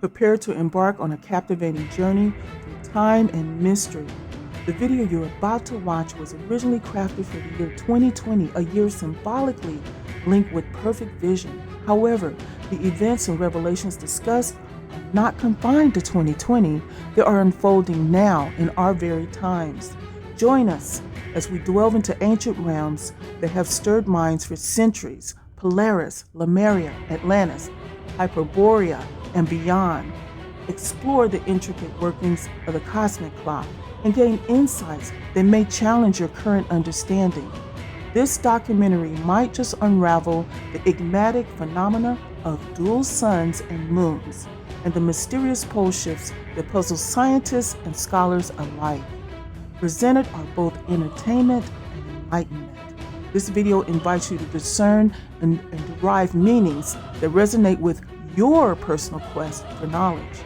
Prepare to embark on a captivating journey through time and mystery. The video you're about to watch was originally crafted for the year 2020, a year symbolically linked with perfect vision. However, the events and revelations discussed are not confined to 2020. They are unfolding now in our very times. Join us as we delve into ancient realms that have stirred minds for centuries: Polaris, Lemuria, Atlantis, Hyperborea, and beyond. Explore the intricate workings of the cosmic clock and gain insights that may challenge your current understanding. This documentary might just unravel the enigmatic phenomena of dual suns and moons and the mysterious pole shifts that puzzle scientists and scholars alike. Presented are both entertainment and enlightenment. This video invites you to discern and derive meanings that resonate with your personal quest for knowledge.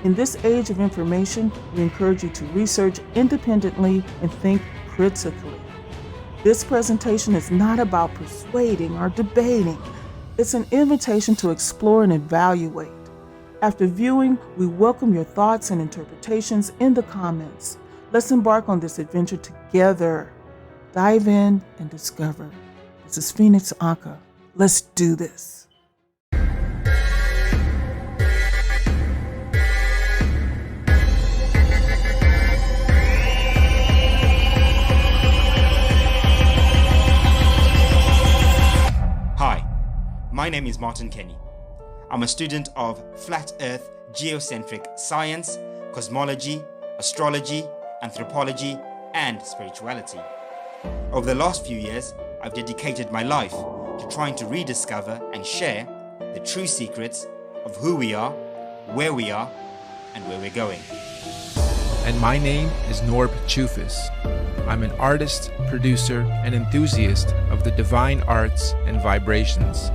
In this age of information, we encourage you to research independently and think critically. This presentation is not about persuading or debating. It's an invitation to explore and evaluate. After viewing, we welcome your thoughts and interpretations in the comments. Let's embark on this adventure together. Dive in and discover. This is Phoenix Ankaa. Let's do this. Hi, my name is Martin Kenny. I'm a student of flat earth geocentric science, cosmology, astrology, anthropology, and spirituality. Over the last few years, I've dedicated my life to trying to rediscover and share the true secrets of who we are, and where we're going. And my name is Norb Chufis. I'm an artist, producer, and enthusiast of the divine arts and vibrations.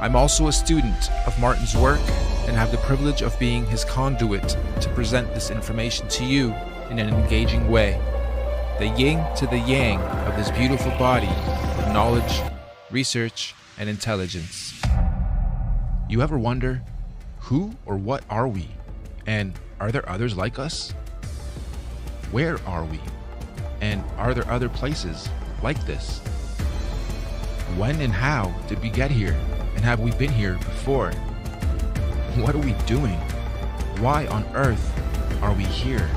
I'm also a student of Martin's work and have the privilege of being his conduit to present this information to you in an engaging way. The yin to the yang of this beautiful body of knowledge, research, and intelligence. You ever wonder, who or what are we? And are there others like us? Where are we? And are there other places like this? When and how did we get here? And have we been here before? What are we doing? Why on earth are we here?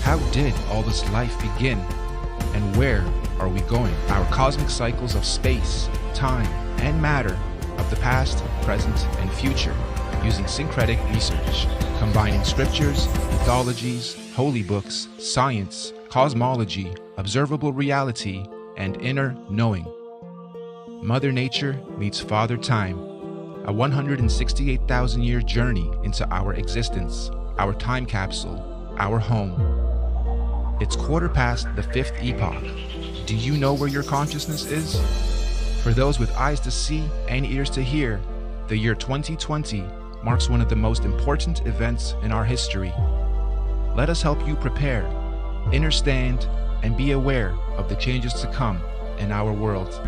How did all this life begin? And where are we going? Our cosmic cycles of space, time, and matter of the past, present, and future, using syncretic research, combining scriptures, mythologies, holy books, science, cosmology, observable reality, and inner knowing. Mother Nature meets Father Time, a 168,000-year journey into our existence, our time capsule, our home. It's quarter past the fifth epoch. Do you know where your consciousness is? For those with eyes to see and ears to hear, the year 2020 marks one of the most important events in our history. Let us help you prepare, understand, and be aware of the changes to come in our world.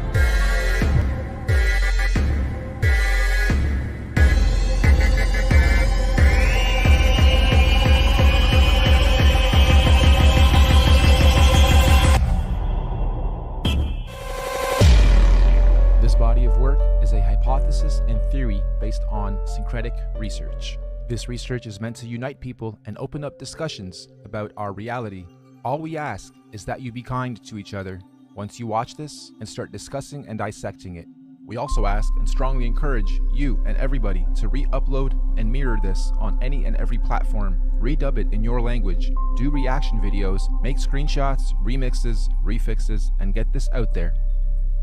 This body of work is a hypothesis and theory based on syncretic research. This research is meant to unite people and open up discussions about our reality. All we ask is that you be kind to each other once you watch this and start discussing and dissecting it. We also ask and strongly encourage you and everybody to re-upload and mirror this on any and every platform. Redub it in your language, do reaction videos, make screenshots, remixes, refixes, and get this out there.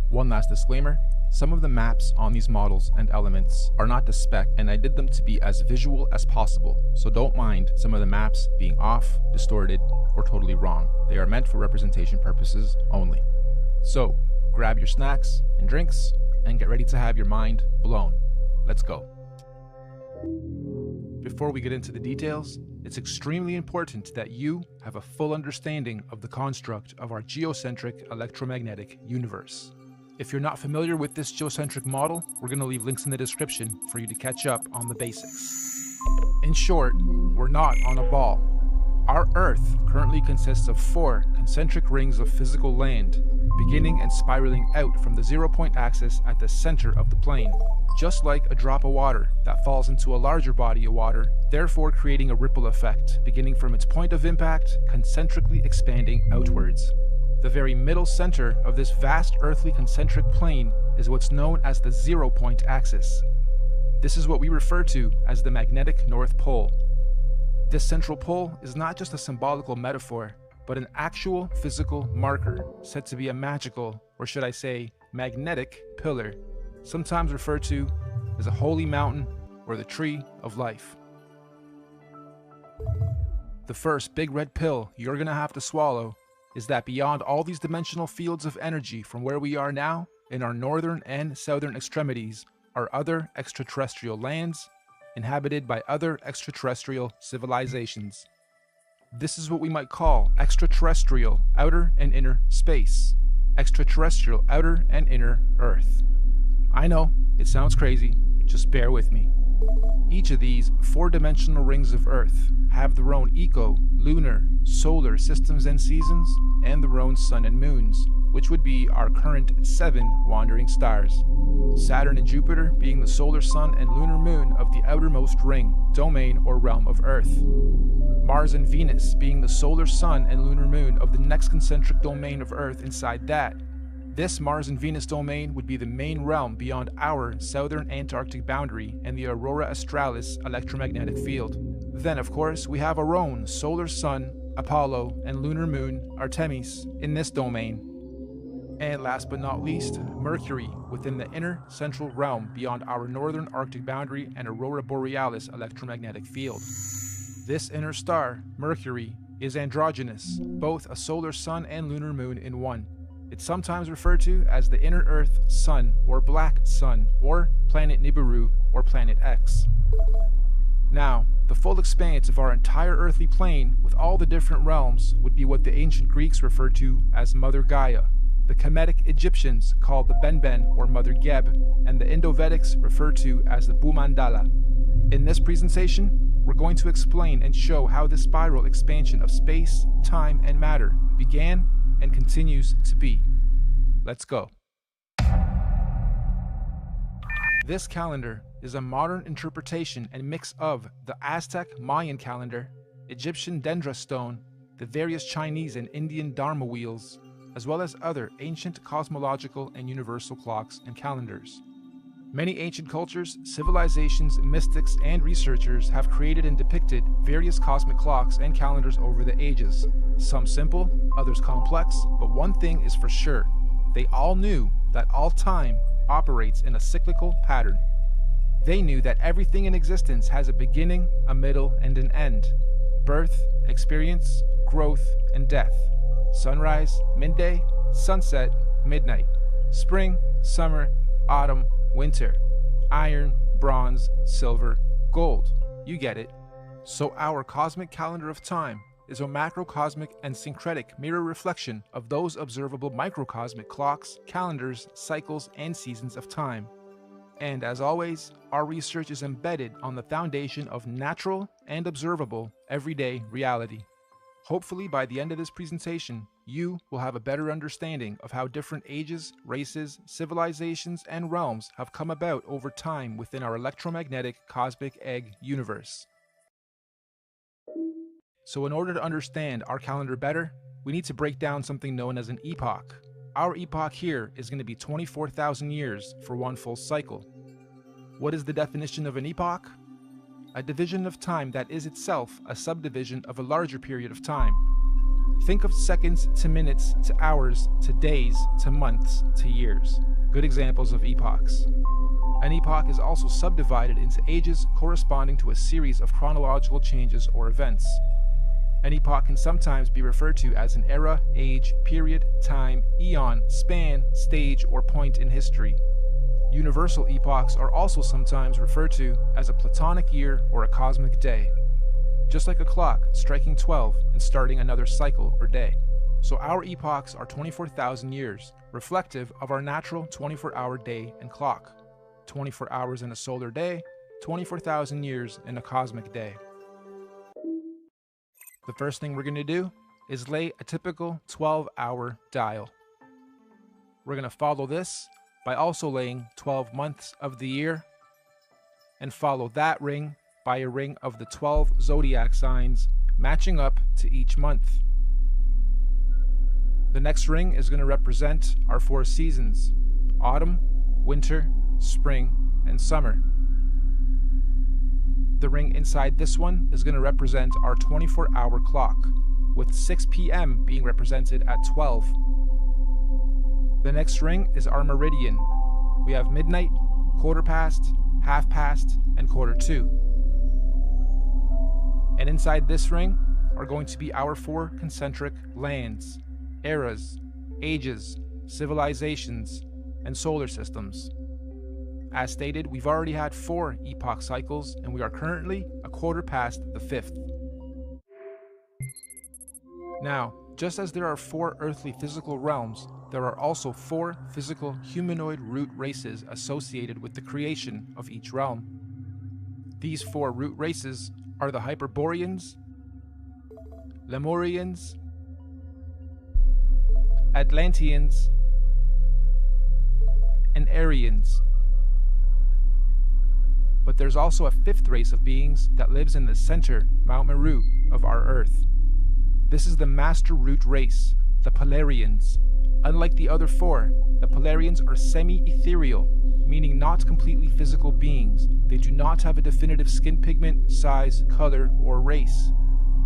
One last disclaimer, some of the maps on these models and elements are not to spec, and I did them to be as visual as possible, so don't mind some of the maps being off, distorted, or totally wrong. They are meant for representation purposes only. So, grab your snacks and drinks, and get ready to have your mind blown. Let's go. Before we get into the details, it's extremely important that you have a full understanding of the construct of our geocentric electromagnetic universe. If you're not familiar with this geocentric model, we're going to leave links in the description for you to catch up on the basics. In short, we're not on a ball. Our Earth currently consists of 4 concentric rings of physical land, beginning and spiraling out from the 0-point axis at the center of the plane, just like a drop of water that falls into a larger body of water, therefore creating a ripple effect, beginning from its point of impact, concentrically expanding outwards. The very middle center of this vast earthly concentric plane is what's known as the 0-point axis. This is what we refer to as the magnetic North Pole. This central pole is not just a symbolical metaphor, but an actual physical marker, said to be a magical, or should I say, magnetic pillar, sometimes referred to as a holy mountain or the tree of life. The first big red pill you're gonna have to swallow is that beyond all these dimensional fields of energy from where we are now, in our northern and southern extremities, are other extraterrestrial lands, inhabited by other extraterrestrial civilizations. This is what we might call extraterrestrial outer and inner space, extraterrestrial outer and inner Earth. I know, it sounds crazy, just bear with me. Each of these 4-dimensional rings of Earth have their own eco, lunar, solar systems and seasons, and their own sun and moons, which would be our current 7 wandering stars. Saturn and Jupiter being the solar sun and lunar moon of the outermost ring, domain, or realm of Earth. Mars and Venus being the solar sun and lunar moon of the next concentric domain of Earth inside that. This Mars and Venus domain would be the main realm beyond our southern Antarctic boundary and the Aurora Australis electromagnetic field. Then, of course, we have our own solar sun, Apollo, and lunar moon, Artemis, in this domain. And last but not least, Mercury within the inner central realm beyond our northern Arctic boundary and Aurora Borealis electromagnetic field. This inner star, Mercury, is androgynous, both a solar sun and lunar moon in one. It's sometimes referred to as the inner Earth sun or black sun or planet Nibiru or planet X. Now, the full expanse of our entire earthly plane with all the different realms would be what the ancient Greeks referred to as Mother Gaia, the Kemetic Egyptians called the Benben or Mother Geb, and the Indo-Vedics referred to as the Bhumandala. In this presentation, we're going to explain and show how this spiral expansion of space, time, and matter began and continues to be. Let's go. This calendar is a modern interpretation and mix of the Aztec Mayan calendar, Egyptian Dendra stone, the various Chinese and Indian Dharma wheels, as well as other ancient cosmological and universal clocks and calendars. Many ancient cultures, civilizations, mystics, and researchers have created and depicted various cosmic clocks and calendars over the ages. Some simple, others complex, but one thing is for sure. They all knew that all time operates in a cyclical pattern. They knew that everything in existence has a beginning, a middle, and an end. Birth, experience, growth, and death. Sunrise, midday, sunset, midnight. Spring, summer, autumn, winter. Iron, bronze, silver, gold. You get it. So our cosmic calendar of time is a macrocosmic and syncretic mirror reflection of those observable microcosmic clocks, calendars, cycles, and seasons of time. And as always, our research is embedded on the foundation of natural and observable everyday reality. Hopefully by the end of this presentation, you will have a better understanding of how different ages, races, civilizations, and realms have come about over time within our electromagnetic cosmic egg universe. So in order to understand our calendar better, we need to break down something known as an epoch. Our epoch here is going to be 24,000 years for one full cycle. What is the definition of an epoch? A division of time that is itself a subdivision of a larger period of time. Think of seconds to minutes to hours to days to months to years. Good examples of epochs. An epoch is also subdivided into ages corresponding to a series of chronological changes or events. An epoch can sometimes be referred to as an era, age, period, time, eon, span, stage, or point in history. Universal epochs are also sometimes referred to as a platonic year or a cosmic day. Just like a clock striking 12 and starting another cycle or day. So our epochs are 24,000 years, reflective of our natural 24-hour day and clock. 24 hours in a solar day, 24,000 years in a cosmic day. The first thing we're going to do is lay a typical 12-hour dial. We're going to follow this by also laying 12 months of the year, and follow that ring by a ring of the 12 zodiac signs matching up to each month. The next ring is going to represent our 4 seasons: autumn, winter, spring, and summer. The ring inside this one is going to represent our 24-hour clock, with 6 p.m. being represented at 12. The next ring is our meridian. We have midnight, quarter past, half past, and quarter to. And inside this ring are going to be our 4 concentric lands, eras, ages, civilizations, and solar systems. As stated, we've already had 4 epoch cycles, and we are currently a quarter past the 5th. Now, just as there are 4 earthly physical realms, there are also 4 physical humanoid root races associated with the creation of each realm. These 4 root races are the Hyperboreans, Lemurians, Atlanteans, and Aryans. But there's also a 5th race of beings that lives in the center, Mount Meru, of our Earth. This is the Master Root race, the Polarians. Unlike the other 4, the Polarians are semi-ethereal, meaning not completely physical beings. They do not have a definitive skin pigment, size, color, or race.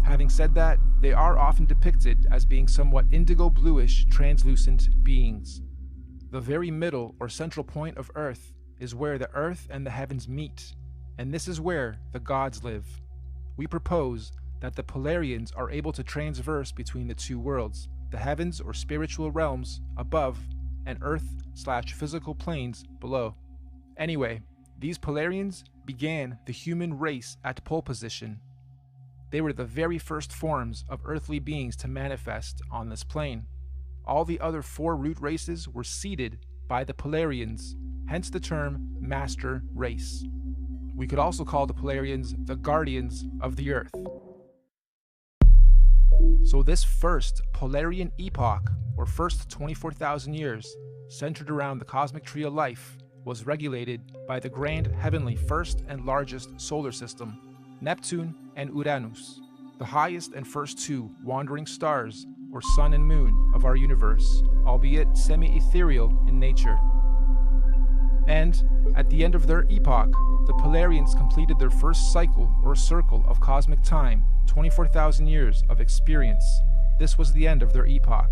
Having said that, they are often depicted as being somewhat indigo-bluish, translucent beings. The very middle or central point of Earth is where the Earth and the heavens meet, and this is where the gods live. We propose that the Polarians are able to transverse between the 2 worlds, the heavens or spiritual realms above and Earth/physical planes below. Anyway, these Polarians began the human race at pole position. They were the very first forms of earthly beings to manifest on this plane. All the other 4 root races were seeded by the Polarians, hence the term Master Race. We could also call the Polarians the Guardians of the Earth. So this first Polarian epoch, or first 24,000 years, centered around the cosmic tree of life, was regulated by the grand heavenly first and largest solar system, Neptune and Uranus, the highest and first 2 wandering stars, or sun and moon, of our universe, albeit semi-ethereal in nature. And at the end of their epoch, the Polarians completed their first cycle or circle of cosmic time, 24,000 years of experience. This was the end of their epoch.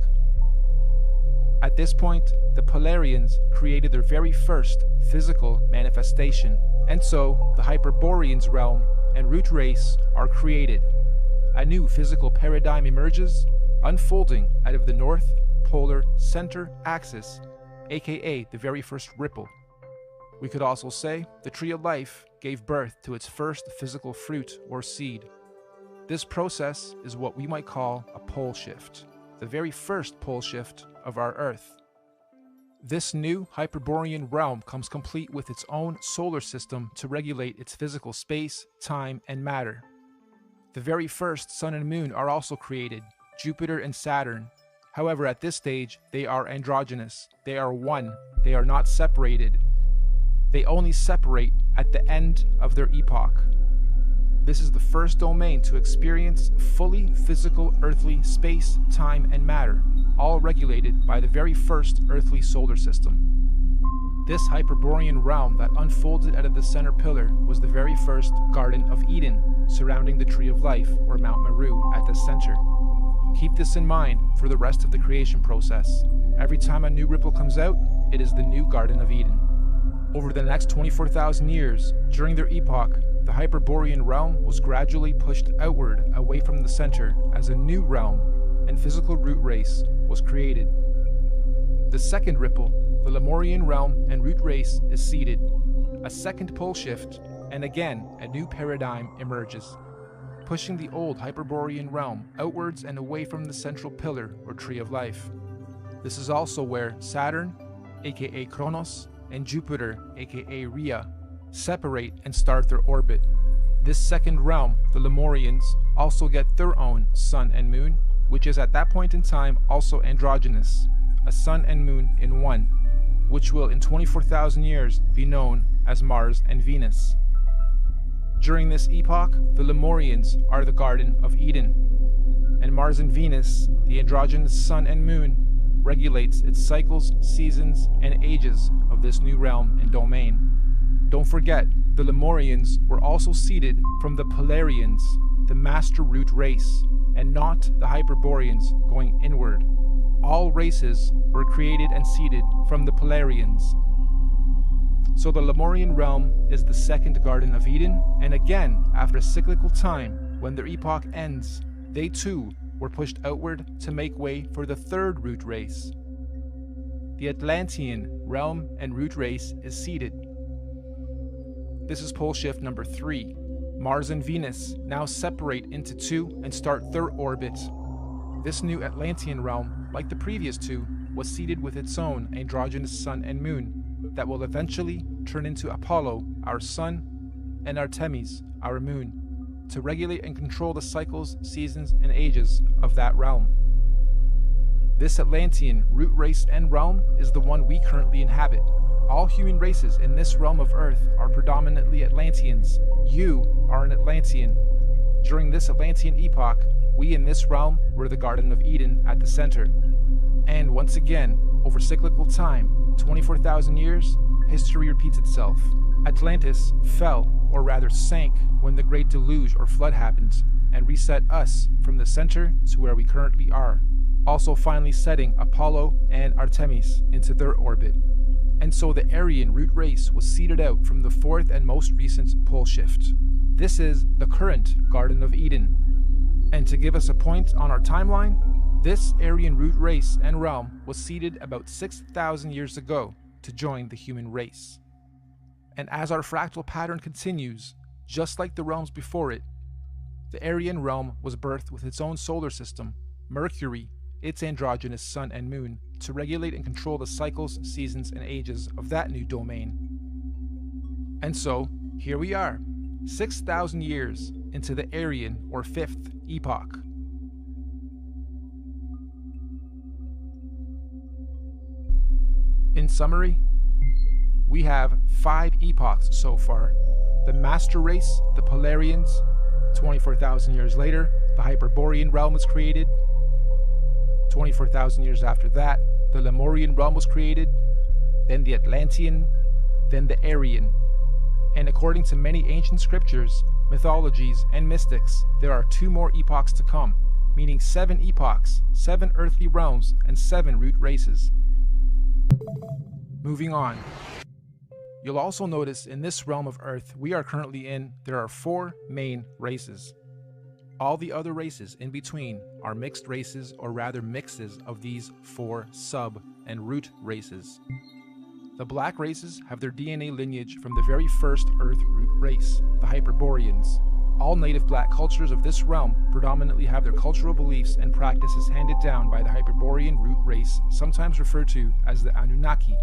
At this point, the Polarians created their very first physical manifestation, and so the Hyperboreans realm and root race are created. A new physical paradigm emerges, unfolding out of the North Polar Center axis, aka the very first ripple. We could also say the tree of life gave birth to its first physical fruit or seed. This process is what we might call a pole shift, the very first pole shift of our Earth. This new Hyperborean realm comes complete with its own solar system to regulate its physical space, time, and matter. The very first sun and moon are also created, Jupiter and Saturn. However, at this stage, they are androgynous. They are one. They are not separated. They only separate at the end of their epoch. This is the first domain to experience fully physical earthly space, time, and matter, all regulated by the very first earthly solar system. This Hyperborean realm that unfolded out of the center pillar was the very first Garden of Eden, surrounding the Tree of Life, or Mount Meru, at the center. Keep this in mind for the rest of the creation process. Every time a new ripple comes out, it is the new Garden of Eden. Over the next 24,000 years, during their epoch, the Hyperborean realm was gradually pushed outward away from the center as a new realm and physical root race was created. The second ripple, the Lemurian realm and root race, is seeded. A second pole shift, and again a new paradigm emerges, pushing the old Hyperborean realm outwards and away from the central pillar or tree of life. This is also where Saturn, aka Kronos, and Jupiter, aka Rhea, separate and start their orbit. This second realm, the Lemurians, also get their own sun and moon, which is at that point in time also androgynous, a sun and moon in one, which will in 24,000 years be known as Mars and Venus. During this epoch, the Lemurians are the Garden of Eden, and Mars and Venus, the androgynous sun and moon, regulates its cycles, seasons, and ages of this new realm and domain. Don't forget, the Lemurians were also seeded from the Polarians, the master root race, and not the Hyperboreans going inward. All races were created and seeded from the Polarians. So the Lemurian realm is the second Garden of Eden, and again, after a cyclical time, when their epoch ends, they too were pushed outward to make way for the third root race. The Atlantean realm and root race is seeded. This is pole shift number 3. Mars and Venus now separate into two and start their orbit. This new Atlantean realm, like the previous two, was seeded with its own androgynous sun and moon that will eventually turn into Apollo, our sun, and Artemis, our moon, to regulate and control the cycles, seasons, and ages of that realm. This Atlantean root race and realm is the one we currently inhabit. All human races in this realm of Earth are predominantly Atlanteans. You are an Atlantean. During this Atlantean epoch, we in this realm were the Garden of Eden at the center. And once again, over cyclical time, 24,000 years, history repeats itself. Atlantis fell, or rather sank, when the Great Deluge or Flood happened, and reset us from the center to where we currently are, also finally setting Apollo and Artemis into their orbit. And so the Aryan root race was seeded out from the fourth and most recent pole shift. This is the current Garden of Eden. And to give us a point on our timeline, this Aryan root race and realm was seeded about 6,000 years ago to join the human race. And as our fractal pattern continues, just like the realms before it, the Aryan realm was birthed with its own solar system, Mercury, its androgynous sun and moon, to regulate and control the cycles, seasons, and ages of that new domain. And so, here we are, 6,000 years into the Aryan or fifth epoch. In summary, we have 5 epochs so far. The Master Race, the Polarians. 24,000 years later, the Hyperborean realm was created. 24,000 years after that, the Lemurian realm was created. Then the Atlantean, then the Aryan. And according to many ancient scriptures, mythologies, and mystics, there are 2 more epochs to come, meaning 7 epochs, 7 earthly realms, and 7 root races. Moving on. You'll also notice in this realm of Earth we are currently in, there are 4 main races. All the other races in between are mixed races, or rather mixes of these 4 sub and root races. The black races have their DNA lineage from the very first Earth root race, the Hyperboreans. All native black cultures of this realm predominantly have their cultural beliefs and practices handed down by the Hyperborean root race, sometimes referred to as the Anunnaki.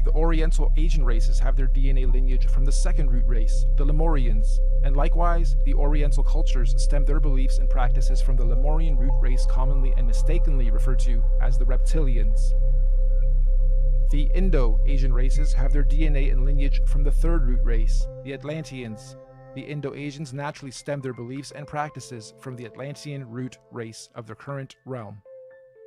The Oriental Asian races have their DNA lineage from the second root race, the Lemurians, and likewise, the Oriental cultures stem their beliefs and practices from the Lemurian root race, commonly and mistakenly referred to as the Reptilians. The Indo-Asian races have their DNA and lineage from the third root race, the Atlanteans. The Indo-Asians naturally stem their beliefs and practices from the Atlantean root race of their current realm.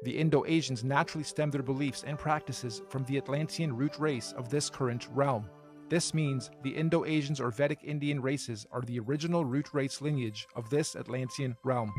The Indo-Asians naturally stem their beliefs and practices from the Atlantean root race of this current realm. This means the Indo-Asians or Vedic Indian races are the original root race lineage of this Atlantean realm.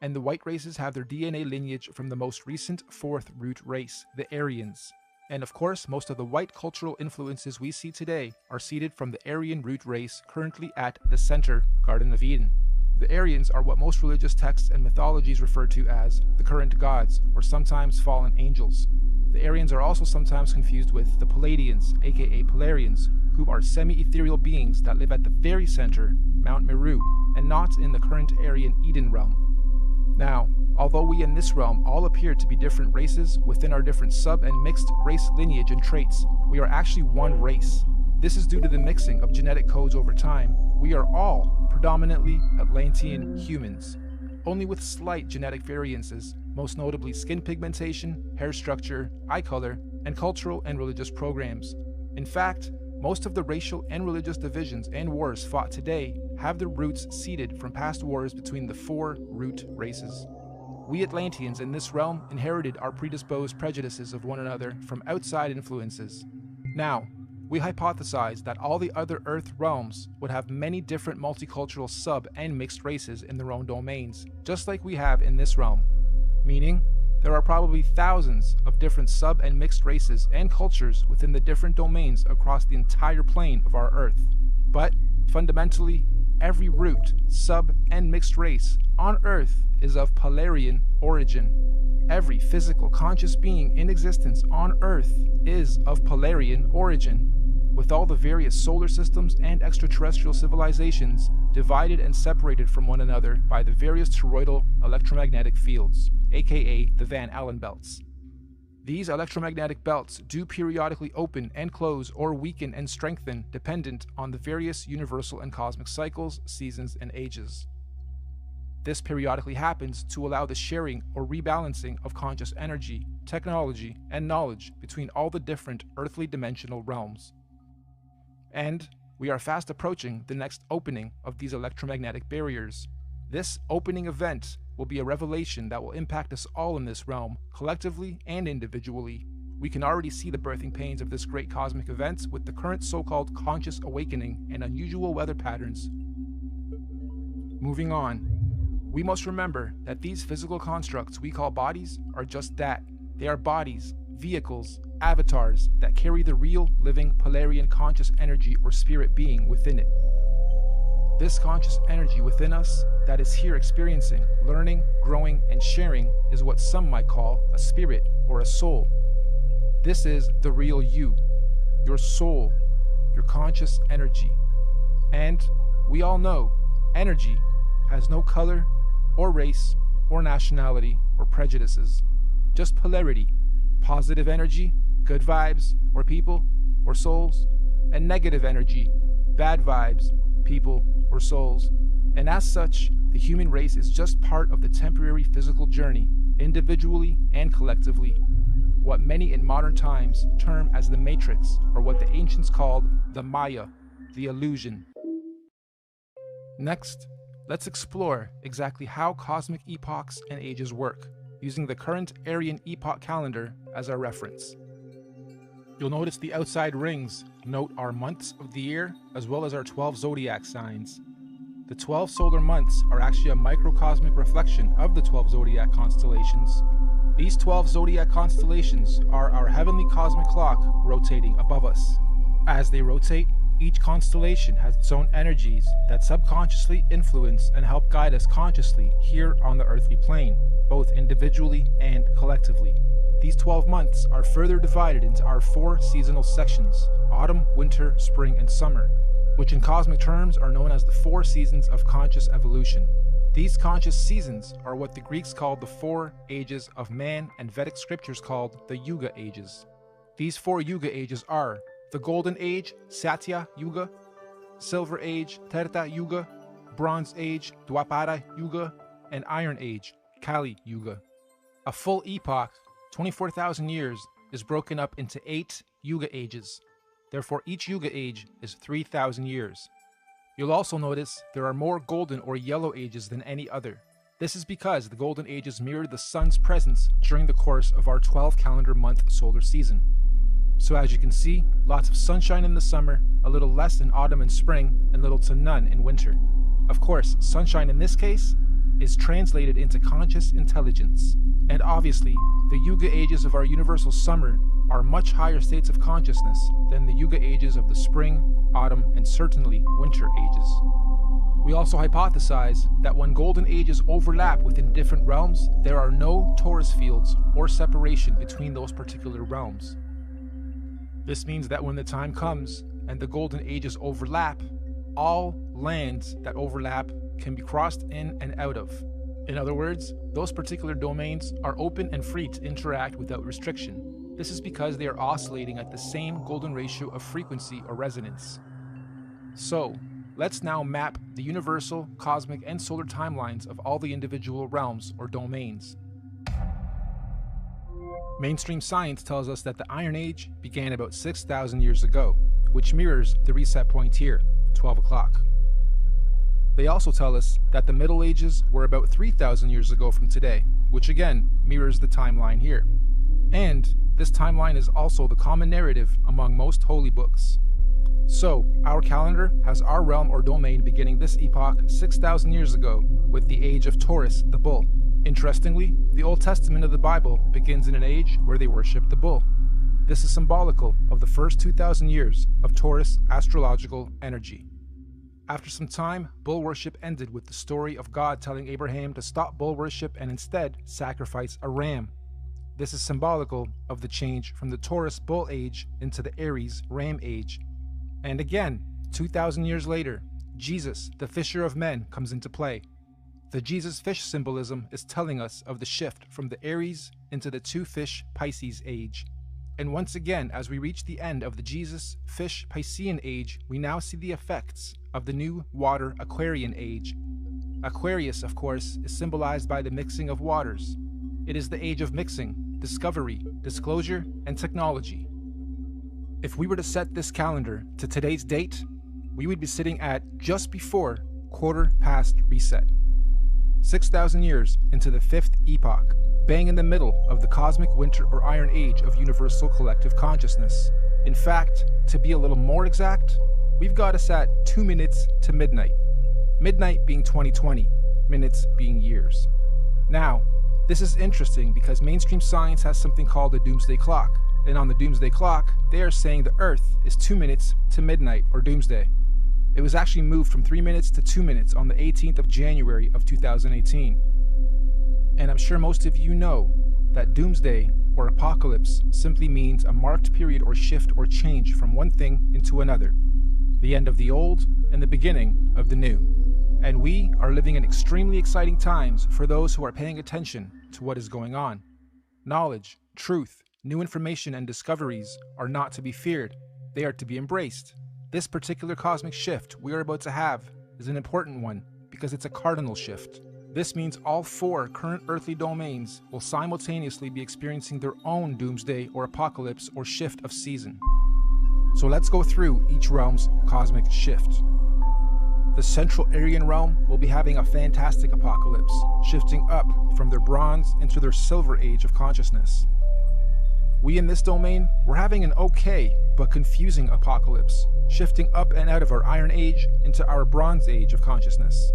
And the white races have their DNA lineage from the most recent fourth root race, the Aryans. And of course, most of the white cultural influences we see today are seeded from the Aryan root race currently at the center, Garden of Eden. The Aryans are what most religious texts and mythologies refer to as the current gods, or sometimes fallen angels. The Aryans are also sometimes confused with the Palladians, aka Polarians, who are semi-ethereal beings that live at the very center, Mount Meru, and not in the current Aryan Eden realm. Now, although we in this realm all appear to be different races within our different sub and mixed race lineage and traits, we are actually one race. This is due to the mixing of genetic codes over time. We are all predominantly Atlantean humans, only with slight genetic variances, most notably skin pigmentation, hair structure, eye color, and cultural and religious programs. In fact, most of the racial and religious divisions and wars fought today have their roots seeded from past wars between the four root races. We Atlanteans in this realm inherited our predisposed prejudices of one another from outside influences. Now, we hypothesize that all the other Earth realms would have many different multicultural sub and mixed races in their own domains, just like we have in this realm. Meaning, there are probably thousands of different sub and mixed races and cultures within the different domains across the entire plane of our Earth. But, fundamentally, every root, sub, and mixed race on Earth is of Polarian origin. Every physical conscious being in existence on Earth is of Polarian origin, with all the various solar systems and extraterrestrial civilizations divided and separated from one another by the various toroidal electromagnetic fields, aka the Van Allen belts. These electromagnetic belts do periodically open and close or weaken and strengthen dependent on the various universal and cosmic cycles, seasons, and ages. This periodically happens to allow the sharing or rebalancing of conscious energy, technology, and knowledge between all the different earthly dimensional realms. And we are fast approaching the next opening of these electromagnetic barriers. This opening event will be a revelation that will impact us all in this realm, collectively and individually. We can already see the birthing pains of this great cosmic event with the current so-called conscious awakening and unusual weather patterns. Moving on, we must remember that these physical constructs we call bodies are just that. They are bodies, vehicles, avatars that carry the real, living, Polarian conscious energy or spirit being within it. This conscious energy within us that is here experiencing, learning, growing, and sharing is what some might call a spirit or a soul. This is the real you, your soul, your conscious energy. And we all know energy has no color or race or nationality or prejudices, just polarity, positive energy, good vibes or people or souls, and negative energy, bad vibes, people or souls. And as such, the human race is just part of the temporary physical journey, individually and collectively, what many in modern times term as the matrix, or what the ancients called the Maya, the illusion. Next, let's explore exactly how cosmic epochs and ages work, using the current Aryan epoch calendar as our reference. You'll notice the outside rings note our months of the year as well as our 12 zodiac signs. The 12 solar months are actually a microcosmic reflection of the 12 zodiac constellations. These 12 zodiac constellations are our heavenly cosmic clock rotating above us. As they rotate, each constellation has its own energies that subconsciously influence and help guide us consciously here on the earthly plane, both individually and collectively. These 12 months are further divided into our 4 seasonal sections: autumn, winter, spring, and summer, which in cosmic terms are known as the 4 seasons of conscious evolution. These conscious seasons are what the Greeks called the 4 ages of man and Vedic scriptures called the Yuga ages. These 4 Yuga ages are the Golden Age, Satya Yuga, Silver Age, Treta Yuga, Bronze Age, Dwapara Yuga, and Iron Age, Kali Yuga. A full epoch, 24,000 years, is broken up into 8 Yuga ages. Therefore, each Yuga age is 3,000 years. You'll also notice there are more golden or yellow ages than any other. This is because the golden ages mirror the sun's presence during the course of our 12 calendar month solar season. So as you can see, lots of sunshine in the summer, a little less in autumn and spring, and little to none in winter. Of course, sunshine in this case is translated into conscious intelligence. And obviously, the Yuga ages of our universal summer are much higher states of consciousness than the Yuga ages of the spring, autumn, and certainly winter ages. We also hypothesize that when golden ages overlap within different realms, there are no torus fields or separation between those particular realms. This means that when the time comes and the golden ages overlap, all lands that overlap can be crossed in and out of. In other words, those particular domains are open and free to interact without restriction. This is because they are oscillating at the same golden ratio of frequency or resonance. So, let's now map the universal, cosmic, and solar timelines of all the individual realms or domains. Mainstream science tells us that the Iron Age began about 6,000 years ago, which mirrors the reset point here, 12 o'clock. They also tell us that the Middle Ages were about 3,000 years ago from today, which again mirrors the timeline here. And this timeline is also the common narrative among most holy books. So, our calendar has our realm or domain beginning this epoch 6,000 years ago with the age of Taurus, the bull. Interestingly, the Old Testament of the Bible begins in an age where they worship the bull. This is symbolical of the first 2,000 years of Taurus astrological energy. After some time, bull worship ended with the story of God telling Abraham to stop bull worship and instead sacrifice a ram. This is symbolical of the change from the Taurus bull age into the Aries ram age. And again, 2,000 years later, Jesus, the fisher of men, comes into play. The Jesus fish symbolism is telling us of the shift from the Aries into the two fish Pisces age. And once again, as we reach the end of the Jesus fish Piscean age, we now see the effects of the new water Aquarian age. Aquarius, of course, is symbolized by the mixing of waters. It is the age of mixing, discovery, disclosure, and technology. If we were to set this calendar to today's date, we would be sitting at just before quarter past reset. 6,000 years into the fifth epoch, bang in the middle of the cosmic winter or iron age of universal collective consciousness. In fact, to be a little more exact, we've got us at 2 minutes to midnight. Midnight being 2020, minutes being years. Now, this is interesting because mainstream science has something called a doomsday clock. And on the doomsday clock, they are saying the Earth is 2 minutes to midnight or doomsday. It was actually moved from 3 minutes to 2 minutes on the 18th of January of 2018. And I'm sure most of you know that doomsday or apocalypse simply means a marked period or shift or change from one thing into another. The end of the old and the beginning of the new. And we are living in extremely exciting times for those who are paying attention to what is going on. Knowledge, truth, new information and discoveries are not to be feared. They are to be embraced. This particular cosmic shift we are about to have is an important one because it's a cardinal shift. This means all 4 current earthly domains will simultaneously be experiencing their own doomsday or apocalypse or shift of season. So let's go through each realm's cosmic shift. The Central Aryan realm will be having a fantastic apocalypse, shifting up from their bronze into their silver age of consciousness. We in this domain, we're having an okay but confusing apocalypse, shifting up and out of our Iron Age into our Bronze Age of consciousness.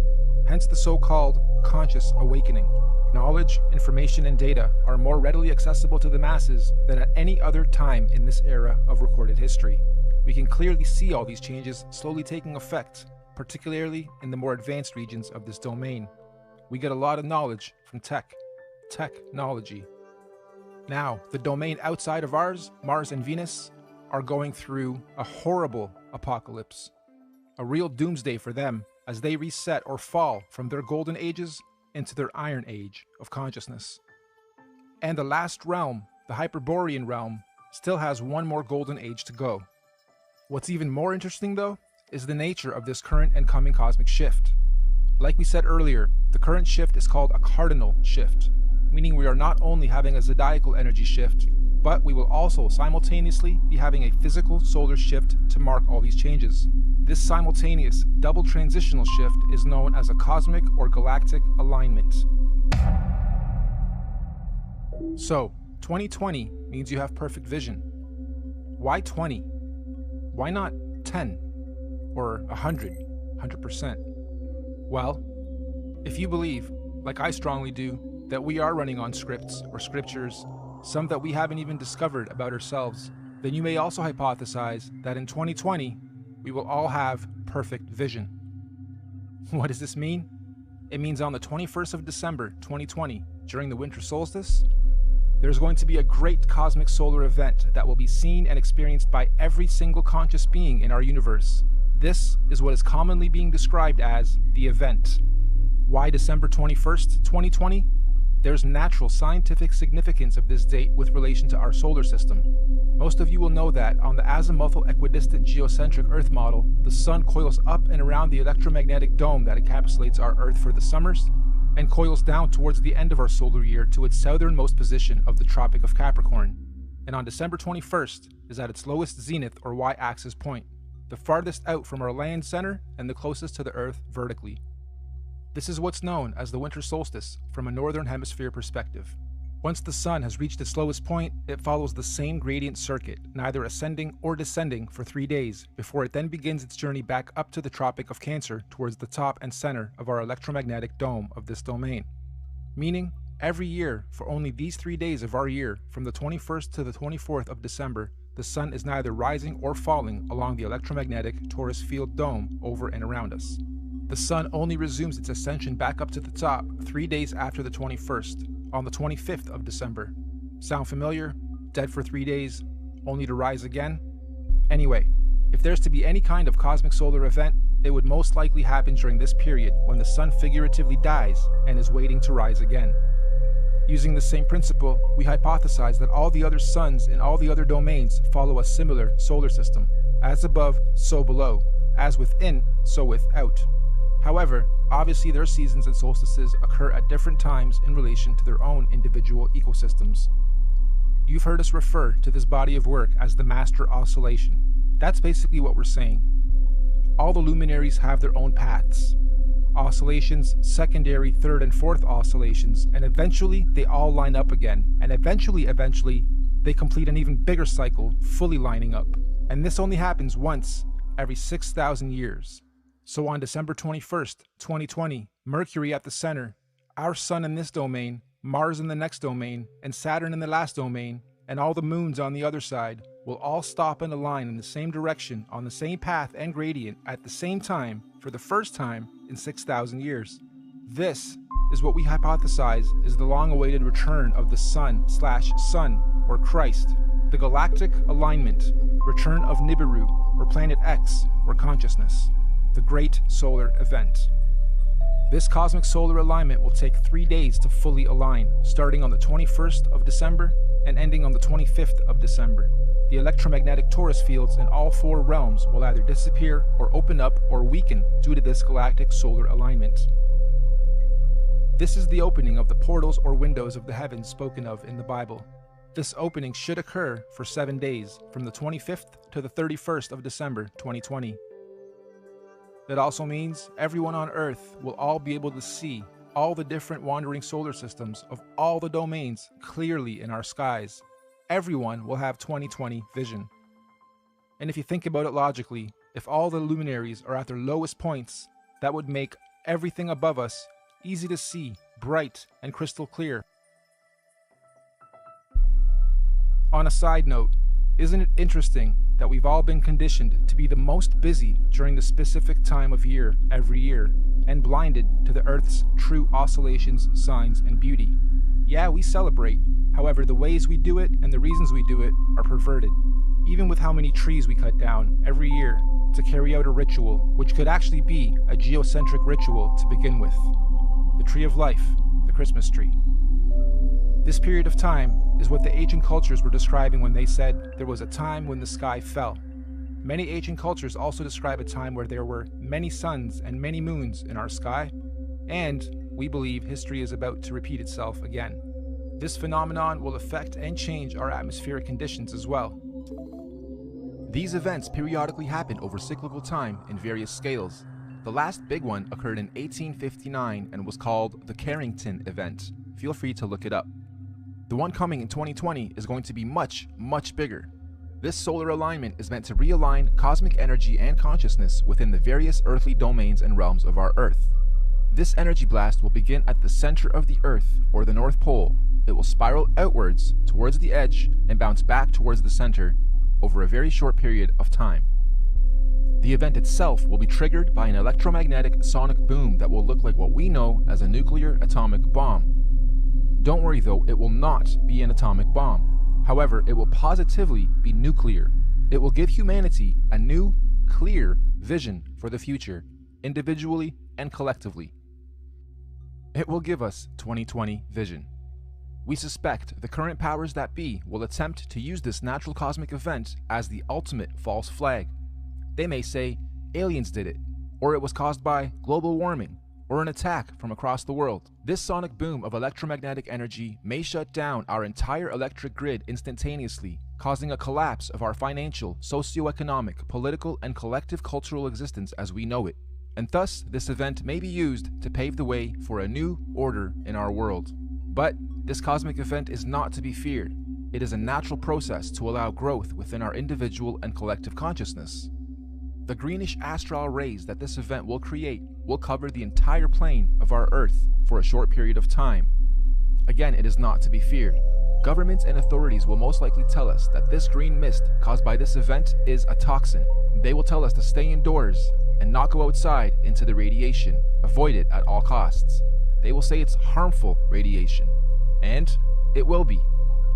Hence the so-called conscious awakening. Knowledge, information, and data are more readily accessible to the masses than at any other time in this era of recorded history. We can clearly see all these changes slowly taking effect, particularly in the more advanced regions of this domain. We get a lot of knowledge from technology. Now, the domain outside of ours, Mars and Venus, are going through a horrible apocalypse. A real doomsday for them as they reset or fall from their golden ages into their iron age of consciousness. And the last realm, the Hyperborean realm, still has one more golden age to go. What's even more interesting though, is the nature of this current and coming cosmic shift. Like we said earlier, the current shift is called a cardinal shift, meaning we are not only having a zodiacal energy shift, but we will also simultaneously be having a physical solar shift to mark all these changes. This simultaneous double transitional shift is known as a cosmic or galactic alignment. So, 2020 means you have perfect vision. Why 20? Why not 10? Or 100%? Well, if you believe, like I strongly do, that we are running on scripts or scriptures, some that we haven't even discovered about ourselves, then you may also hypothesize that in 2020, we will all have perfect vision. What does this mean? It means on the 21st of December, 2020, during the winter solstice, there's going to be a great cosmic solar event that will be seen and experienced by every single conscious being in our universe. This is what is commonly being described as the event. Why December 21st, 2020? There's natural scientific significance of this date with relation to our solar system. Most of you will know that on the azimuthal equidistant geocentric Earth model, the Sun coils up and around the electromagnetic dome that encapsulates our Earth for the summers, and coils down towards the end of our solar year to its southernmost position of the Tropic of Capricorn. And on December 21st is at its lowest zenith or y-axis point, the farthest out from our land center and the closest to the Earth vertically. This is what's known as the winter solstice from a northern hemisphere perspective. Once the Sun has reached its lowest point, it follows the same gradient circuit, neither ascending or descending for 3 days, before it then begins its journey back up to the Tropic of Cancer towards the top and center of our electromagnetic dome of this domain. Meaning, every year, for only these 3 days of our year, from the 21st to the 24th of December, the Sun is neither rising or falling along the electromagnetic torus field dome over and around us. The Sun only resumes its ascension back up to the top 3 days after the 21st, on the 25th of December. Sound familiar? Dead for 3 days, only to rise again? Anyway, if there's to be any kind of cosmic solar event, it would most likely happen during this period when the Sun figuratively dies and is waiting to rise again. Using the same principle, we hypothesize that all the other suns in all the other domains follow a similar solar system. As above, so below. As within, so without. However, obviously their seasons and solstices occur at different times in relation to their own individual ecosystems. You've heard us refer to this body of work as the master oscillation. That's basically what we're saying. All the luminaries have their own paths. Oscillations, secondary, third, and fourth oscillations, and eventually they all line up again, and eventually, they complete an even bigger cycle, fully lining up. And this only happens once every 6,000 years. So on December 21st, 2020, Mercury at the center, our Sun in this domain, Mars in the next domain, and Saturn in the last domain, and all the moons on the other side, will all stop and align in the same direction on the same path and gradient at the same time for the first time in 6,000 years. This is what we hypothesize is the long-awaited return of the Sun/Sun, or Christ, the galactic alignment, return of Nibiru, or Planet X, or consciousness, the great solar event. This cosmic solar alignment will take 3 days to fully align, starting on the 21st of December and ending on the 25th of December. The electromagnetic torus fields in all 4 realms will either disappear or open up or weaken due to this galactic solar alignment. This is the opening of the portals or windows of the heavens spoken of in the Bible. This opening should occur for 7 days, from the 25th to the 31st of December 2020. That also means everyone on Earth will all be able to see all the different wandering solar systems of all the domains clearly in our skies. Everyone will have 20/20 vision. And if you think about it logically, if all the luminaries are at their lowest points, that would make everything above us easy to see, bright, and crystal clear. On a side note, isn't it interesting that we've all been conditioned to be the most busy during the specific time of year every year, and blinded to the Earth's true oscillations, signs, and beauty? Yeah, we celebrate. However, the ways we do it and the reasons we do it are perverted. Even with how many trees we cut down every year to carry out a ritual, which could actually be a geocentric ritual to begin with. The tree of life, the Christmas tree. This period of time is what the ancient cultures were describing when they said there was a time when the sky fell. Many ancient cultures also describe a time where there were many suns and many moons in our sky, and we believe history is about to repeat itself again. This phenomenon will affect and change our atmospheric conditions as well. These events periodically happen over cyclical time in various scales. The last big one occurred in 1859 and was called the Carrington event. Feel free to look it up. The one coming in 2020 is going to be much, much bigger. This solar alignment is meant to realign cosmic energy and consciousness within the various earthly domains and realms of our Earth. This energy blast will begin at the center of the Earth, or the North Pole. It will spiral outwards towards the edge and bounce back towards the center over a very short period of time. The event itself will be triggered by an electromagnetic sonic boom that will look like what we know as a nuclear atomic bomb. Don't worry though, it will not be an atomic bomb. However, it will positively be nuclear. It will give humanity a new, clear vision for the future, individually and collectively. It will give us 2020 vision. We suspect the current powers that be will attempt to use this natural cosmic event as the ultimate false flag. They may say aliens did it, or it was caused by global warming, or an attack from across the world. This sonic boom of electromagnetic energy may shut down our entire electric grid instantaneously, causing a collapse of our financial, socio-economic, political, and collective cultural existence as we know it. And thus, this event may be used to pave the way for a new order in our world. But this cosmic event is not to be feared. It is a natural process to allow growth within our individual and collective consciousness. The greenish astral rays that this event will create will cover the entire plane of our Earth for a short period of time. Again, it is not to be feared. Governments and authorities will most likely tell us that this green mist caused by this event is a toxin. They will tell us to stay indoors and not go outside into the radiation. Avoid it at all costs. They will say it's harmful radiation. And it will be.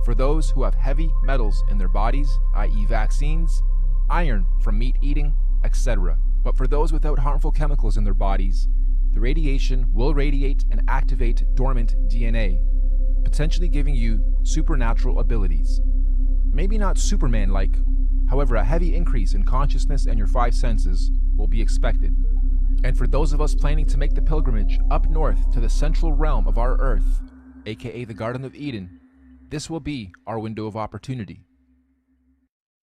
For those who have heavy metals in their bodies, i.e. vaccines, iron from meat eating, etc. But for those without harmful chemicals in their bodies, the radiation will radiate and activate dormant DNA, potentially giving you supernatural abilities. Maybe not Superman-like, however, a heavy increase in consciousness and your five senses will be expected. And for those of us planning to make the pilgrimage up north to the central realm of our Earth, aka the Garden of Eden, this will be our window of opportunity.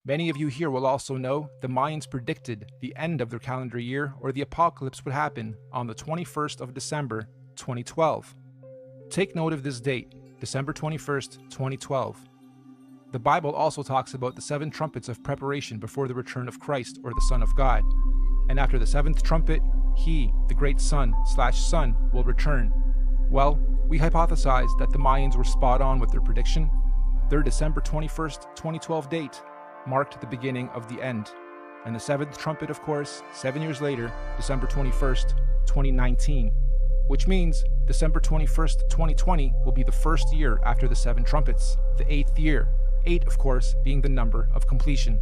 Many of you here will also know the Mayans predicted the end of their calendar year, or the apocalypse, would happen on the 21st of December, 2012. Take note of this date, December 21st, 2012. The Bible also talks about the 7 trumpets of preparation before the return of Christ, or the Son of God. And after the 7th trumpet, he, the great Son, will return. Well, we hypothesized that the Mayans were spot on with their prediction. Their December 21st, 2012 date marked the beginning of the end. And the 7th trumpet, of course, 7 years later, December 21st, 2019. Which means December 21st, 2020 will be the first year after the 7 trumpets, the 8th year. 8, of course, being the number of completion.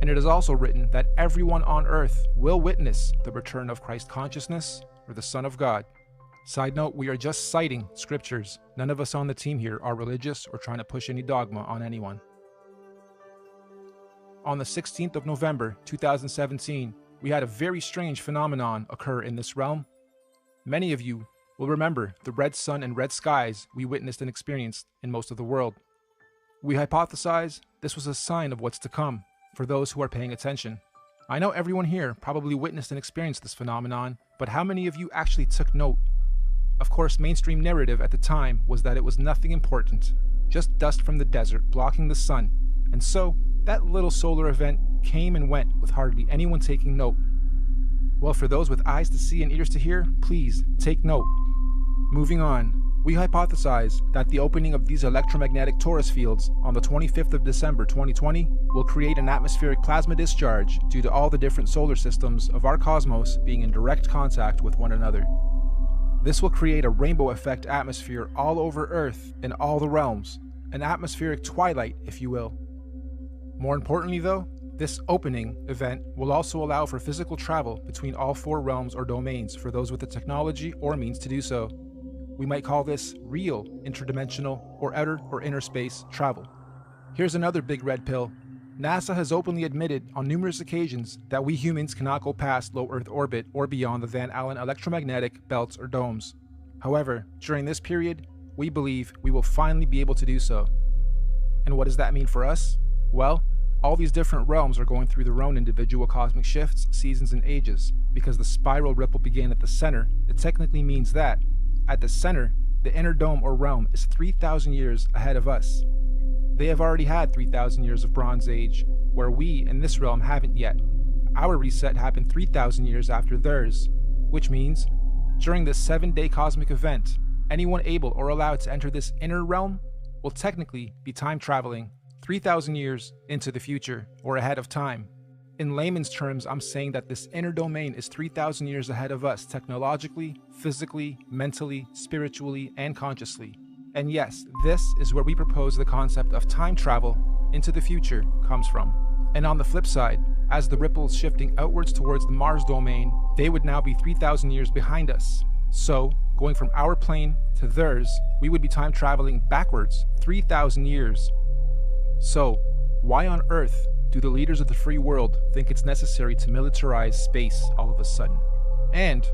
And it is also written that everyone on earth will witness the return of Christ consciousness, or the Son of God. Side note, we are just citing scriptures. None of us on the team here are religious or trying to push any dogma on anyone. On the 16th of November, 2017, we had a very strange phenomenon occur in this realm. Many of you will remember the red sun and red skies we witnessed and experienced in most of the world. We hypothesize this was a sign of what's to come for those who are paying attention. I know everyone here probably witnessed and experienced this phenomenon, but how many of you actually took note? Of course, mainstream narrative at the time was that it was nothing important, just dust from the desert blocking the sun, and so that little solar event came and went with hardly anyone taking note. Well, for those with eyes to see and ears to hear, please take note. Moving on, we hypothesize that the opening of these electromagnetic torus fields on the 25th of December 2020 will create an atmospheric plasma discharge due to all the different solar systems of our cosmos being in direct contact with one another. This will create a rainbow effect atmosphere all over Earth in all the realms, an atmospheric twilight, if you will. More importantly though, this opening event will also allow for physical travel between all 4 realms or domains for those with the technology or means to do so. We might call this real interdimensional or outer or inner space travel. Here's another big red pill. NASA has openly admitted on numerous occasions that we humans cannot go past low Earth orbit or beyond the Van Allen electromagnetic belts or domes. However, during this period, we believe we will finally be able to do so. And what does that mean for us? Well, all these different realms are going through their own individual cosmic shifts, seasons, and ages. Because the spiral ripple began at the center, it technically means that, at the center, the inner dome or realm is 3,000 years ahead of us. They have already had 3,000 years of Bronze Age, where we in this realm haven't yet. Our reset happened 3,000 years after theirs, which means, during this 7-day cosmic event, anyone able or allowed to enter this inner realm will technically be time traveling 3,000 years into the future, or ahead of time. In layman's terms, I'm saying that this inner domain is 3,000 years ahead of us technologically, physically, mentally, spiritually, and consciously. And yes, this is where we propose the concept of time travel into the future comes from. And on the flip side, as the ripples shifting outwards towards the Mars domain, they would now be 3,000 years behind us. So, going from our plane to theirs, we would be time traveling backwards 3,000 years. So, why on earth do the leaders of the free world think it's necessary to militarize space all of a sudden? And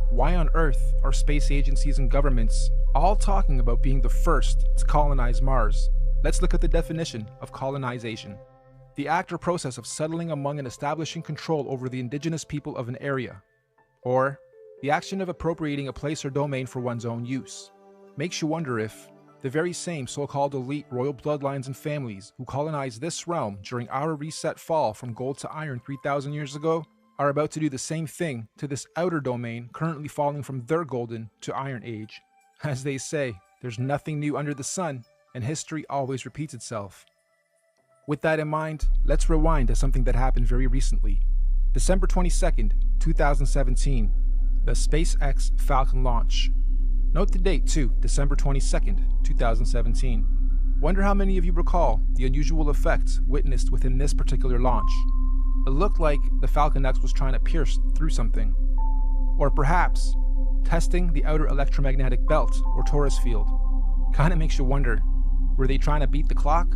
why on earth are space agencies and governments all talking about being the first to colonize Mars? Let's look at the definition of colonization. The act or process of settling among and establishing control over the indigenous people of an area, or the action of appropriating a place or domain for one's own use. Makes you wonder if the very same so-called elite royal bloodlines and families who colonized this realm during our reset fall from gold to iron 3,000 years ago are about to do the same thing to this outer domain currently falling from their golden to iron age. As they say, there's nothing new under the sun, and history always repeats itself. With that in mind, let's rewind to something that happened very recently. December 22nd, 2017, the SpaceX Falcon launch. Note the date too, December 22nd, 2017. Wonder how many of you recall the unusual effects witnessed within this particular launch. It looked like the Falcon X was trying to pierce through something. Or perhaps, testing the outer electromagnetic belt or torus field. Kinda makes you wonder, were they trying to beat the clock?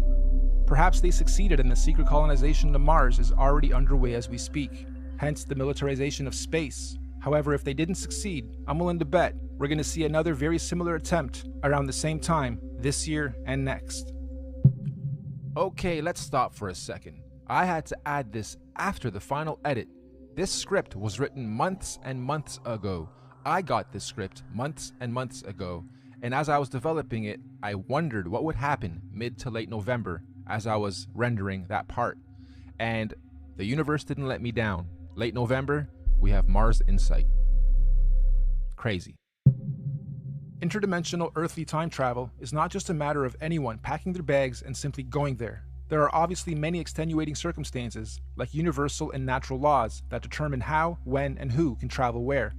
Perhaps they succeeded and the secret colonization to Mars is already underway as we speak, hence the militarization of space. However, if they didn't succeed, I'm willing to bet we're going to see another very similar attempt around the same time this year and next. Okay, let's stop for a second. I had to add this after the final edit. This script was written months and months ago. I got this script months and months ago, and as I was developing it, I wondered what would happen mid to late November as I was rendering that part. And the universe didn't let me down. Late November, we have Mars Insight. Crazy. Interdimensional earthly time travel is not just a matter of anyone packing their bags and simply going there. There are obviously many extenuating circumstances, like universal and natural laws, that determine how, when, and who can travel where.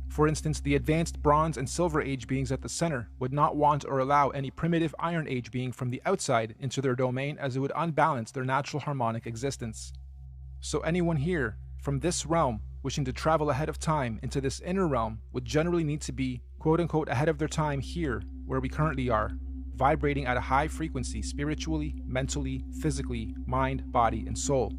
For instance, the advanced Bronze and Silver Age beings at the center would not want or allow any primitive Iron Age being from the outside into their domain, as it would unbalance their natural harmonic existence. So anyone here from this realm wishing to travel ahead of time into this inner realm would generally need to be quote-unquote ahead of their time here, where we currently are, vibrating at a high frequency spiritually, mentally, physically, mind, body, and soul.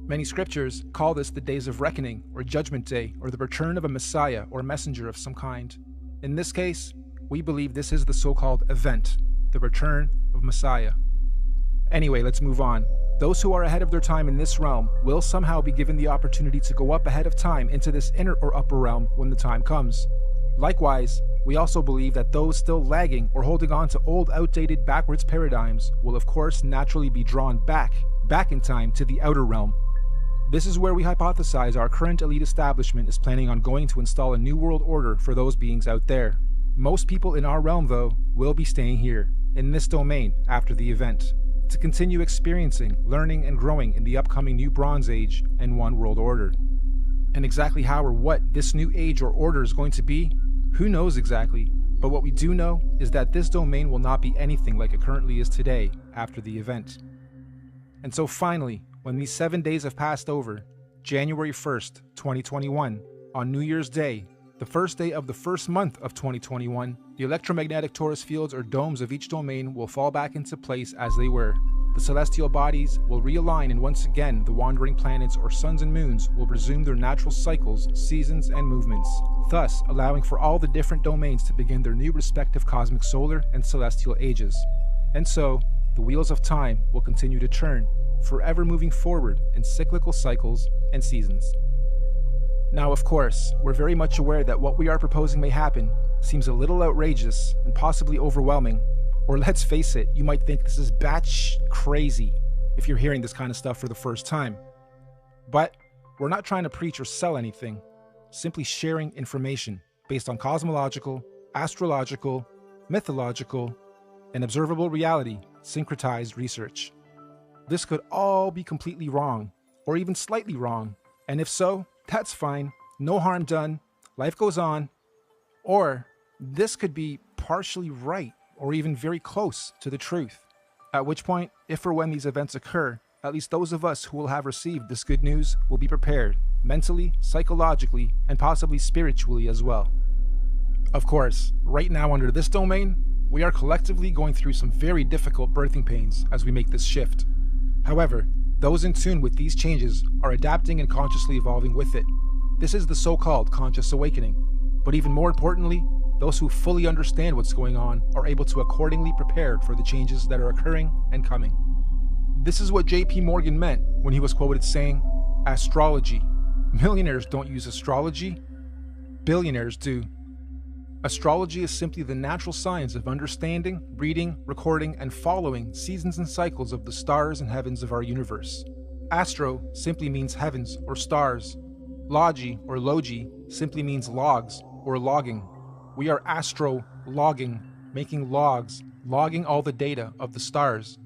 Many scriptures call this the days of reckoning, or judgment day, or the return of a messiah or messenger of some kind. In this case, we believe this is the so-called event, the return of Messiah. Anyway, let's move on. Those who are ahead of their time in this realm will somehow be given the opportunity to go up ahead of time into this inner or upper realm when the time comes. Likewise, we also believe that those still lagging or holding on to old, outdated, backwards paradigms will of course naturally be drawn back in time to the outer realm. This is where we hypothesize our current elite establishment is planning on going to install a new world order for those beings out there. Most people in our realm, though, will be staying here, in this domain, after the event, to continue experiencing, learning, and growing in the upcoming new Bronze Age and One World Order. And exactly how or what this new age or order is going to be, who knows exactly, but what we do know is that this domain will not be anything like it currently is today after the event. And so finally, when these 7 days have passed over, January 1st, 2021, on New Year's Day, the first day of the first month of 2021, the electromagnetic torus fields or domes of each domain will fall back into place as they were. The celestial bodies will realign, and once again the wandering planets or suns and moons will resume their natural cycles, seasons, and movements, thus allowing for all the different domains to begin their new respective cosmic solar and celestial ages. And so, the wheels of time will continue to turn, forever moving forward in cyclical cycles and seasons. Now, of course, we're very much aware that what we are proposing may happen seems a little outrageous and possibly overwhelming, or let's face it, you might think this is batsh crazy if you're hearing this kind of stuff for the first time. But we're not trying to preach or sell anything, simply sharing information based on cosmological, astrological, mythological, and observable reality syncretized research. This could all be completely wrong, or even slightly wrong, and if so, that's fine, no harm done, life goes on. Or this could be partially right, or even very close to the truth, at which point, if or when these events occur, at least those of us who will have received this good news will be prepared, mentally, psychologically, and possibly spiritually as well. Of course, right now under this domain, we are collectively going through some very difficult birthing pains as we make this shift. However, those in tune with these changes are adapting and consciously evolving with it. This is the so-called conscious awakening. But even more importantly, those who fully understand what's going on are able to accordingly prepare for the changes that are occurring and coming. This is what J.P. Morgan meant when he was quoted saying, "Astrology. Millionaires don't use astrology. Billionaires do." Astrology is simply the natural science of understanding, reading, recording, and following seasons and cycles of the stars and heavens of our universe. Astro simply means heavens or stars. Logi or logi simply means logs or logging. We are astro-logging, making logs, logging all the data of the stars.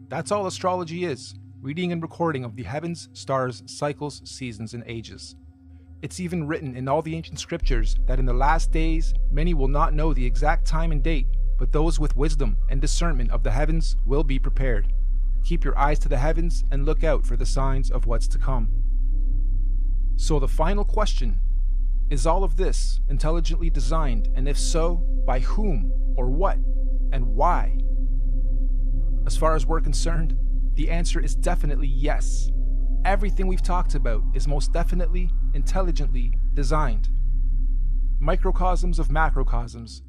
That's all astrology is, reading and recording of the heavens, stars, cycles, seasons, and ages. It's even written in all the ancient scriptures that in the last days many will not know the exact time and date, but those with wisdom and discernment of the heavens will be prepared. Keep your eyes to the heavens and look out for the signs of what's to come. So the final question, is all of this intelligently designed, and if so, by whom or what and why? As far as we're concerned, the answer is definitely yes. Everything we've talked about is most definitely intelligently designed. Microcosms of macrocosms,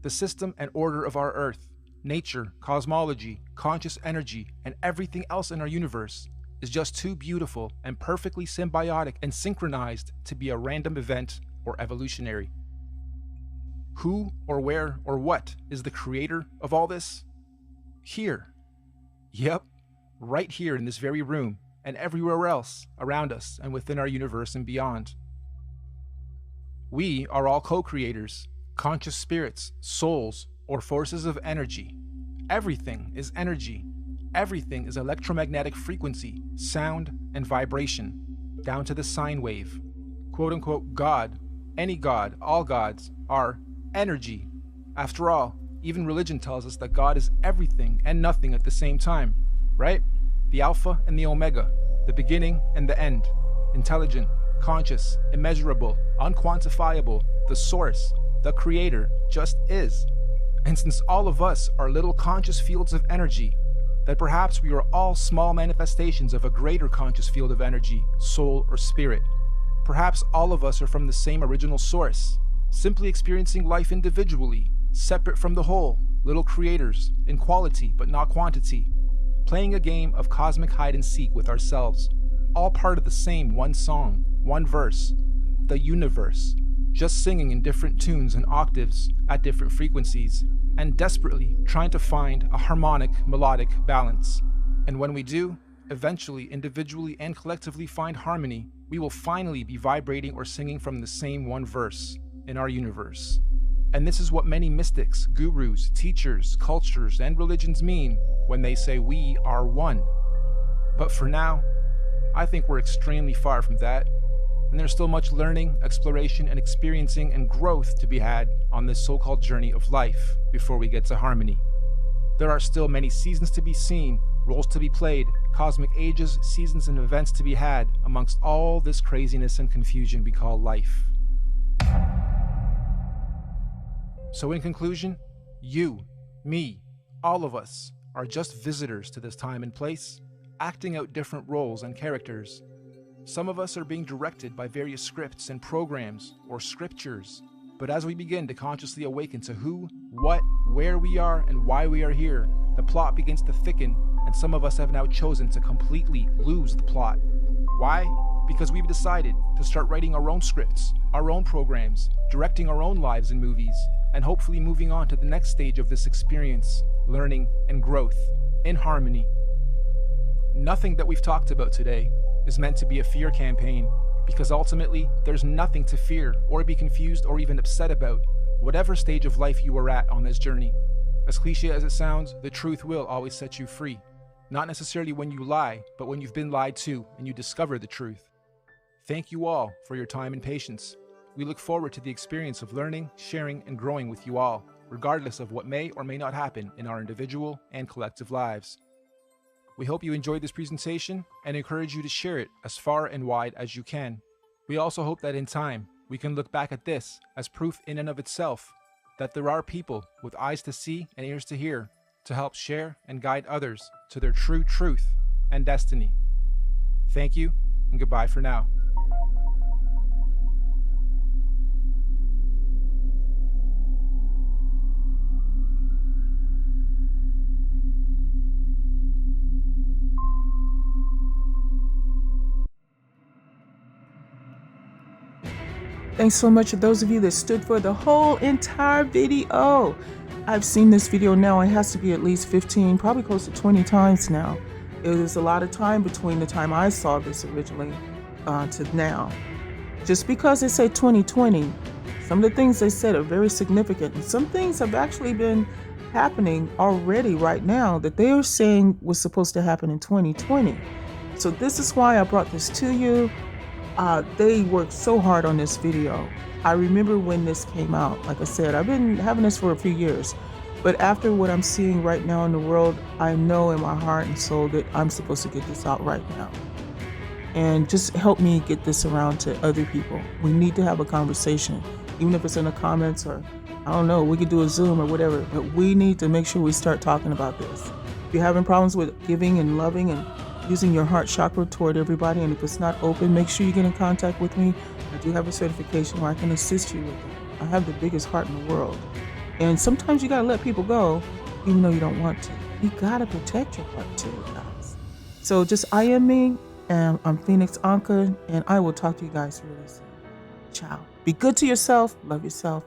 the system and order of our Earth, nature, cosmology, conscious energy, and everything else in our universe is just too beautiful and perfectly symbiotic and synchronized to be a random event or evolutionary. Who or where or what is the creator of all this? Here. Yep, right here in this very room and everywhere else around us and within our universe and beyond. We are all co-creators, conscious spirits, souls, or forces of energy. Everything is energy. Everything is electromagnetic frequency, sound, and vibration, down to the sine wave. Quote-unquote God, any God, all gods, are energy. After all, even religion tells us that God is everything and nothing at the same time, right? The Alpha and the Omega, the beginning and the end, intelligent, conscious, immeasurable, unquantifiable, the source, the creator, just is. And since all of us are little conscious fields of energy, that perhaps we are all small manifestations of a greater conscious field of energy, soul, or spirit. Perhaps all of us are from the same original source, simply experiencing life individually, separate from the whole, little creators, in quality but not quantity, playing a game of cosmic hide and seek with ourselves, all part of the same one song, one verse, the universe, just singing in different tunes and octaves at different frequencies, and desperately trying to find a harmonic, melodic balance. And when we do, eventually, individually and collectively find harmony, we will finally be vibrating or singing from the same one verse in our universe. And this is what many mystics, gurus, teachers, cultures, and religions mean when they say we are one. But for now, I think we're extremely far from that, and there's still much learning, exploration, and experiencing and growth to be had on this so-called journey of life before we get to harmony. There are still many seasons to be seen, roles to be played, cosmic ages, seasons, and events to be had amongst all this craziness and confusion we call life. So in conclusion, you, me, all of us are just visitors to this time and place, acting out different roles and characters. Some of us are being directed by various scripts and programs or scriptures, but as we begin to consciously awaken to who, what, where we are, and why we are here, the plot begins to thicken, and some of us have now chosen to completely lose the plot. Why? Because we've decided to start writing our own scripts, our own programs, directing our own lives and movies, and hopefully moving on to the next stage of this experience, learning and growth, in harmony. Nothing that we've talked about today is meant to be a fear campaign, because ultimately there's nothing to fear or be confused or even upset about, whatever stage of life you are at on this journey. As cliche as it sounds, the truth will always set you free. Not necessarily when you lie, but when you've been lied to and you discover the truth. Thank you all for your time and patience. We look forward to the experience of learning, sharing, and growing with you all, regardless of what may or may not happen in our individual and collective lives. We hope you enjoyed this presentation and encourage you to share it as far and wide as you can. We also hope that in time, we can look back at this as proof in and of itself that there are people with eyes to see and ears to hear to help share and guide others to their true truth and destiny. Thank you, and goodbye for now. Thanks so much to those of you that stood for the whole entire video. I've seen this video now, it has to be at least 15, probably close to 20 times now. It was a lot of time between the time I saw this originally to now. Just because it said 2020, some of the things they said are very significant, and some things have actually been happening already right now that they are saying was supposed to happen in 2020. So this is why I brought this to you. They worked so hard on this video. I remember when this came out. Like I said, I've been having this for a few years, but after what I'm seeing right now in the world, I know in my heart and soul that I'm supposed to get this out right now. And just help me get this around to other people. We need to have a conversation, even if it's in the comments or, I don't know, we could do a Zoom or whatever, but we need to make sure we start talking about this. If you're having problems with giving and loving and using your heart chakra toward everybody, and if it's not open, make sure you get in contact with me. I do have a certification where I can assist you with it. I have the biggest heart in the world. And sometimes you gotta let people go, even though you don't want to. You gotta protect your heart too, guys. So just I am me, and I'm Phoenix Ankaa, and I will talk to you guys really soon. Ciao. Be good to yourself, love yourself,